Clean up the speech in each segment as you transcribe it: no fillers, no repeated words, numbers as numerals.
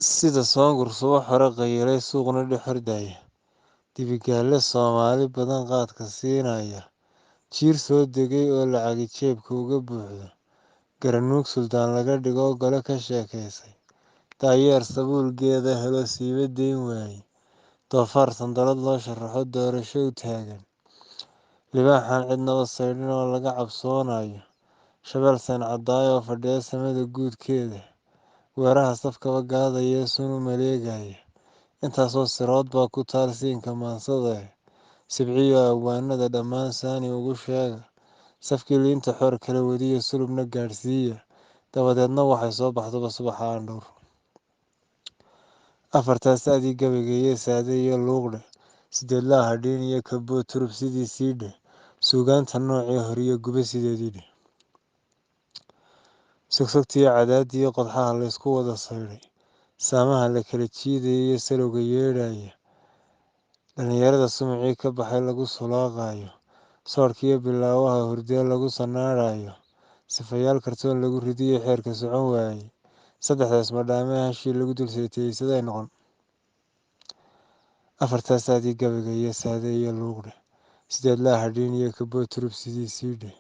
Sida Soonkor subax hore qayilay suuqna dhex hordaya, dibigaale Soomaali badan qaadka siinaya, jiir soo degay oo lacagi jeebka uga buuxdo, garanuug suldaan laga dhigo gole ka sheekaysay, daayeer sabuulgeeda helo siiba dayn waayey, doofaar sandalad loo sharaxo doorasho u taagan, libaaxaan cidnaba saydhin oo laga cabsoonayo, shabeel seen caddaaya oo fadhiya samada guudkeeda, weeraha safkaba gaadaya sun u maleegaya, intaasoo sirood baa ku taal siinka maansada, sibciyo abwaanada dhammaan saani ugu sheega, safkii liinta xoor kala wadiya sulubna gaadhsiiya, dabadeedna waxay soo baxdaba subaxa aandhuur. Afartaas adii gabaygeeye saade iyo luuqdhe, sideedlaa hadhiin iyo kabood turub sidiisii dheh, suugaanta noocii horiyo guba sideedii dheh. Sogsogtiyo cadaadiyo qodxaha laysku wada saydhay, saamaha la kala jiidaya iyo salowga yeedhaya, dhallinyarada sumicii ka baxay lagu sulaaqayo, soodhkiyo bilaawaha hurdee lagu sanaadhayo, sifayaal kartoon lagu ridiyo xeerka socon waayey, saddexda ismadhaamee hashii lagu dul seeteeyey siday noqon. Afartaas adii gabaygeeye saade iyo luuqdhe, sideedlaa hadhiin iyo kabood turub sidiisii dheh,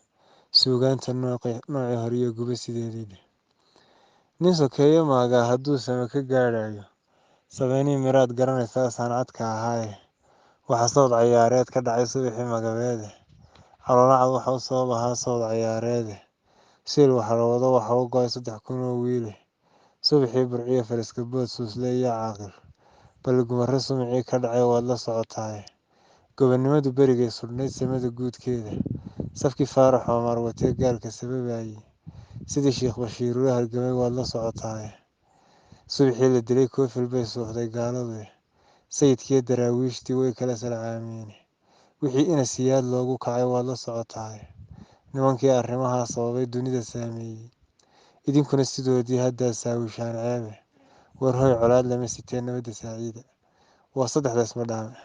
suugaanta noocii horiyo guba sideedii dheh. Nin sokeeye maagaa hadduu same ka gaadhayo, sameynii miraad garanaysaa saancadka ahaaye, waxa sawd cayaareed ka dhacay subaxii magabeede, caloolacad waxa u sabab ahaa sawd cayaareede, siil waxalwado waxa u go'ay 3,000 oo wiile, subaxii burciyo faraska bood suusle iyo caaqil, balligumare sumicii ka dhacay waad la socotaaye, gobonnimadu berigay sudhnayd samada guudkeeda, safkii faarax Omar watee gaalka sababayey, sidii Sheekh Bashiir ula halgamay waad la socotaaye, subaxii la dilay koofil bay suuxday gaaladu, sayidkiyo daraawiishtii way kala salcaameen, wixii ina siyaad loogu kacay waad la socotaaye, nimankii arrimahaa sababay dunida saameeyey, idinkuna sidoodii haddaa saawishaan ceebe, war hoy colaad lama siteen nabadda saaciida. Waa saddexda ismadhaame.